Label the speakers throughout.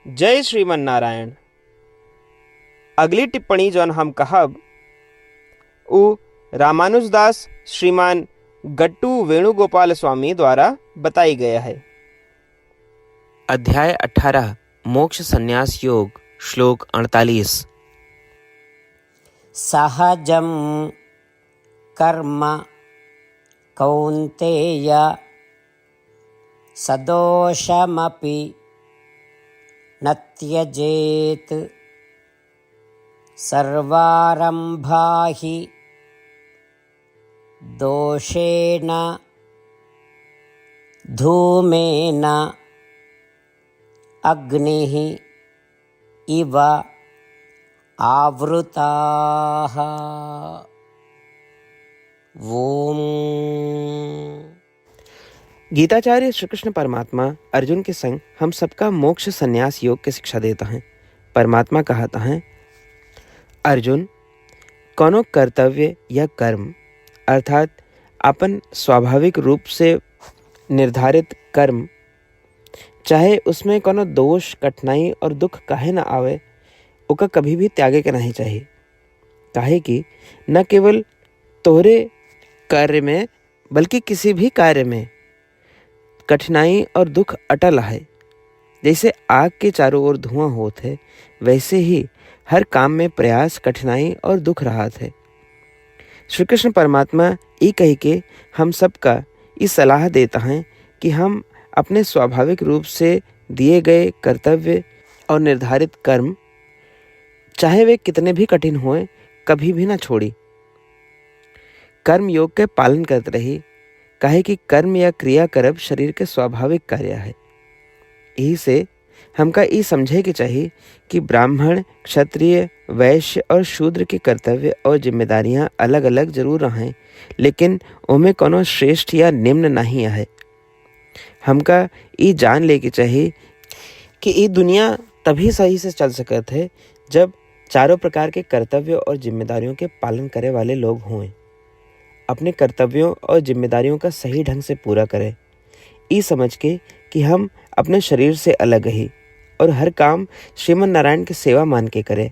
Speaker 1: जय श्रीमन नारायण। अगली टिप्पणी जौन हम कहब उ रामानुजदास श्रीमान गट्टू वेणुगोपाल स्वामी द्वारा बताई गया है।
Speaker 2: अध्याय 18 मोक्ष संन्यास योग श्लोक 48।
Speaker 3: सहजं कर्म कौन्तेय सदोषमपि न त्यजेत् सर्वारम्भा हि दोषेण धूमेन अग्निः इव आवृताः। ओम।
Speaker 2: गीताचार्य श्री कृष्ण परमात्मा अर्जुन के संग हम सबका मोक्ष संन्यास योग की शिक्षा देता है। परमात्मा कहता है, अर्जुन, कोनो कर्तव्य या कर्म अर्थात अपन स्वाभाविक रूप से निर्धारित कर्म, चाहे उसमें कोनो दोष, कठिनाई और दुख काहे न आवे, उका कभी भी त्यागे के नहीं चाहिए। काहे कि न केवल तोहरे कार्य में बल्कि किसी भी कार्य में कठिनाई और दुख अटल है। जैसे आग के चारों ओर धुआं होत है, वैसे ही हर काम में प्रयास, कठिनाई और दुख रहत है। श्री कृष्ण परमात्मा ये कह के हम सबका इस सलाह देता है कि हम अपने स्वाभाविक रूप से दिए गए कर्तव्य और निर्धारित कर्म, चाहे वे कितने भी कठिन हों, कभी भी ना छोड़ी। कर्म योग के पालन करते रही, काहे कि कर्म या क्रिया करब शरीर के स्वाभाविक कार्य है। यही से हमका ये समझे के चाहिए कि ब्राह्मण, क्षत्रिय, वैश्य और शूद्र के कर्तव्य और जिम्मेदारियां अलग अलग जरूर रहें, लेकिन उनमें कोनो श्रेष्ठ या निम्न नहीं है। हमका ये जान ले के चाहिए कि ये दुनिया तभी सही से चल सकत है जब चारों प्रकार के कर्तव्यों और जिम्मेदारियों के पालन करे वाले लोग हों। अपने कर्तव्यों और जिम्मेदारियों का सही ढंग से पूरा करें, ये समझ के कि हम अपने शरीर से अलग ही और हर काम श्रीमन नारायण की सेवा मान के करें।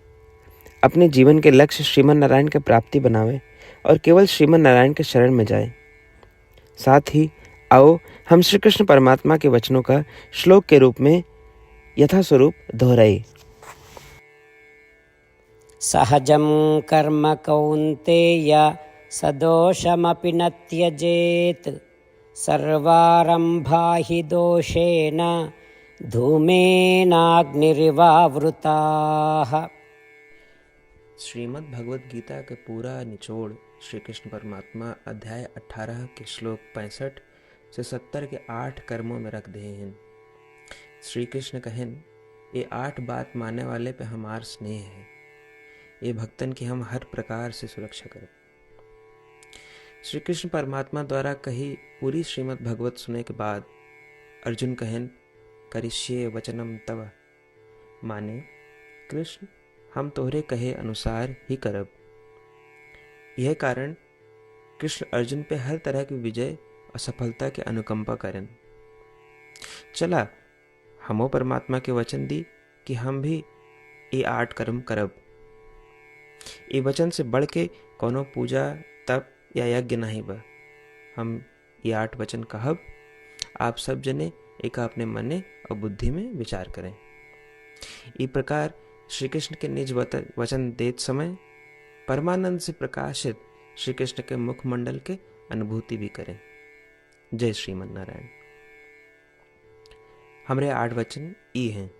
Speaker 2: अपने जीवन के लक्ष्य श्रीमन नारायण की प्राप्ति बनावे और केवल श्रीमन नारायण के शरण में जाए। साथ ही आओ हम श्री कृष्ण परमात्मा के वचनों का श्लोक के रूप में यथास्वरूप दोहराए।
Speaker 3: सहजं कर्म कौन्तेय सदोषमपि न त्यजेत् सर्वारम्भा हि दोषेण धूमेनाग्निरिवावृताः।
Speaker 2: श्रीमद् भगवद गीता के पूरा निचोड़ श्री कृष्ण परमात्मा अध्याय 18 के श्लोक 65 से 70 के 8 कर्मों में रख दिए हैं। श्री कृष्ण कहन, ये 8 बात मानने वाले पे हमार स्नेह है। ये भक्तन की हम हर प्रकार से सुरक्षा करें। श्री कृष्ण परमात्मा द्वारा कही पूरी श्रीमद् भगवत सुनने के बाद अर्जुन कहन, करिष्ये वचनम तव, माने कृष्ण, हम तोहरे कहे अनुसार ही करब। यह कारण कृष्ण अर्जुन पे हर तरह की विजय और सफलता के अनुकंपा करें। चला हमो परमात्मा के वचन दी कि हम भी ये 8 कर्म करब। ये वचन से बढ़ के कोनो पूजा, तप या यज्ञ नहीं बा। हम ये 8 वचन कहब, आप सब जने एक अपने मने और बुद्धि में विचार करें। इस प्रकार श्री कृष्ण के निज वचन देत समय परमानंद से प्रकाशित श्री कृष्ण के मुखमंडल के अनुभूति भी करें। जय श्रीमन नारायण। हमारे 8 वचन ये हैं।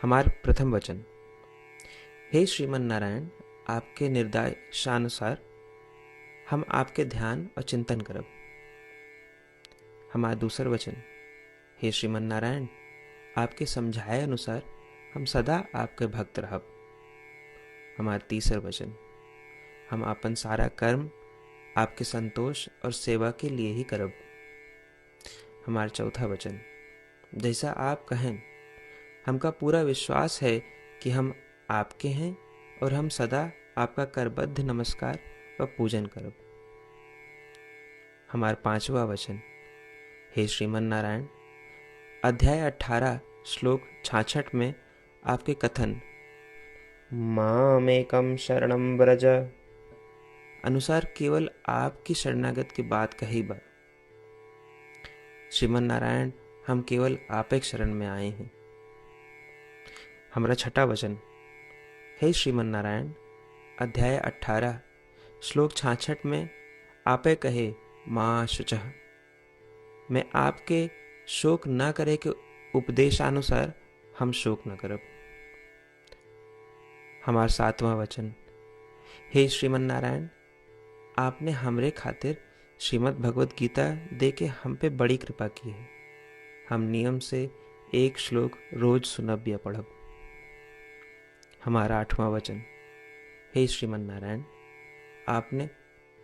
Speaker 2: हमार प्रथम वचन, हे श्रीमन नारायण, आपके निर्देशानुसार हम आपके ध्यान और चिंतन करब। हमारा दूसर वचन, हे श्रीमन नारायण, आपके समझाए अनुसार हम सदा आपके भक्त रहब। हमारा तीसर वचन, हम अपन सारा कर्म आपके संतोष और सेवा के लिए ही करब। हमारा चौथा वचन, जैसा आप कहें, हमका पूरा विश्वास है कि हम आपके हैं और हम सदा आपका करबद्ध नमस्कार व पूजन करब। हमारा 5वां वचन, हे श्रीमन नारायण, अध्याय 18 श्लोक 66 में आपके कथन मामेकं शरणं व्रज अनुसार केवल आपकी शरणागत की बात कही बा। श्रीमन नारायण, हम केवल आप एक शरण में आए हैं। हमारा छठा वचन, हे श्रीमन नारायण, अध्याय 18 श्लोक 66 में आपे कहे माँ शुचः, मैं आपके शोक न करे के उपदेशानुसार हम शोक न करब। हमारा सातवां वचन, हे श्रीमन नारायण, आपने हमरे खातिर श्रीमद् भगवत गीता दे के हम पे बड़ी कृपा की है। हम नियम से एक श्लोक रोज सुनब या पढ़ब। हमारा आठवां वचन, हे श्रीमन नारायण, आपने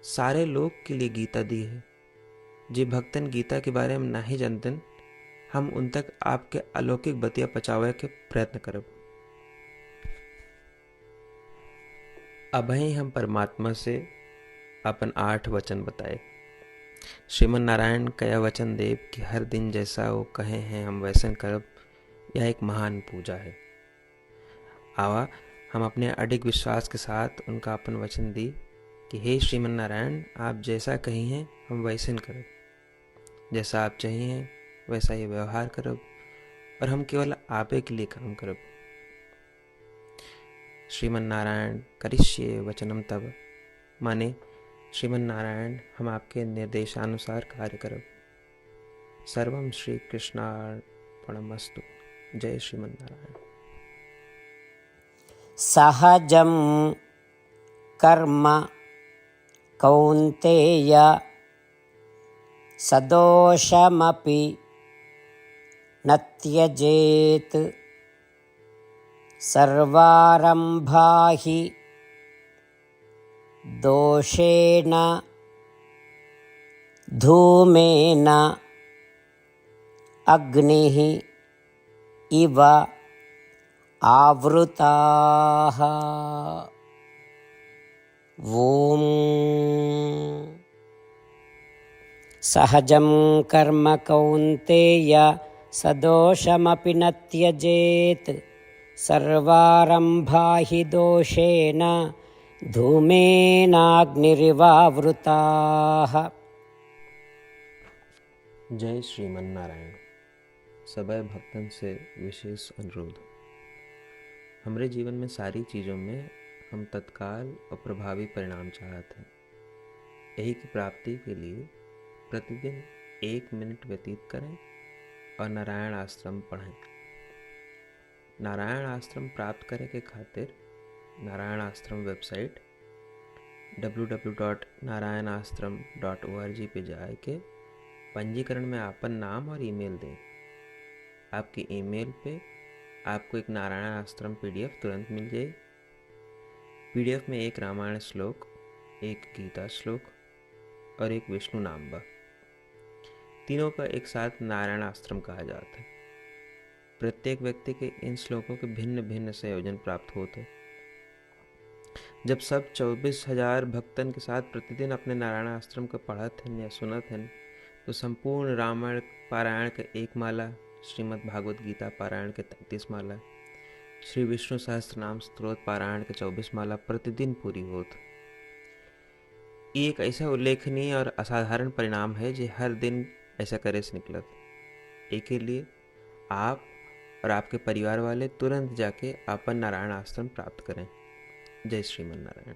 Speaker 2: सारे लोग के लिए गीता दी है। जे भक्तन गीता के बारे में नहीं जानतन, हम उन तक आपके अलौकिक बतिया पहुंचावे के प्रयत्न करब। अबही हम परमात्मा से अपन 8 वचन बताए। श्रीमन नारायण कया वचन देव कि हर दिन जैसा वो कहे हैं हम वैसन करब, यह एक महान पूजा है। आवा हम अपने अडिग विश्वास के साथ उनका अपन वचन दी कि हे श्रीमन नारायण, आप जैसा कही हैं हम वैसन करब, जैसा आप चाहिए वैसा ही व्यवहार करब, और हम केवल आपे के लिए काम करब। श्रीमन नारायण करिष्ये वचनम तब, माने श्रीमन नारायण हम आपके निर्देशानुसार कार्य करब। सर्वम श्री कृष्णार्पणमस्तु। जय श्रीमन नारायण।
Speaker 3: सहजं कर्म कौन्तेय सदोषमपि न त्यजेत् सर्वारम्भा हि दोषेण धूमेन अग्निः इव आवृताः। ॐ सहजं कर्म कौन्तेय सदोषमपि न त्यजेत् सर्वारम्भा हि दोषेण धूमेनाग्निरिवावृताः।
Speaker 2: जय श्रीमन नारायण। सबै भक्तन से विशेष अनुरोध, हमरे जीवन में सारी चीज़ों में हम तत्काल और प्रभावी परिणाम चाहते हैं। यही की प्राप्ति के लिए प्रतिदिन 1 मिनट व्यतीत करें और नारायण आश्रम पढ़ें। नारायण आश्रम प्राप्त करे के खातिर नारायण आश्रम वेबसाइट www.narayanashram.org पे जाए के पंजीकरण में आपन नाम और ईमेल दें। आपके ईमेल पे आपको एक नारायण आश्रम PDF तुरंत मिल जाए। PDF में एक रामायण श्लोक, एक गीता श्लोक और एक विष्णु नाम बा। तीनों का एक साथ नारायण आश्रम कहा जाता है। प्रत्येक व्यक्ति के इन श्लोकों के भिन्न भिन्न संयोजन प्राप्त होते। जब सब 24,000 भक्तन के साथ प्रतिदिन अपने नारायण आश्रम को पढ़त हैं या सुनत हैं, तो संपूर्ण रामायण पारायण के 1 माला, श्रीमद् भागवत गीता पारायण के 33 माला, श्री विष्णु सहस्त्रनाम स्तोत्र पारायण के 24 माला प्रतिदिन पूरी होत। ये एक ऐसा उल्लेखनीय और असाधारण परिणाम है जो हर दिन ऐसा करे से निकलत। एक के लिए आप और आपके परिवार वाले तुरंत जाके अपन नारायण आश्रम प्राप्त करें। जय श्रीमन नारायण।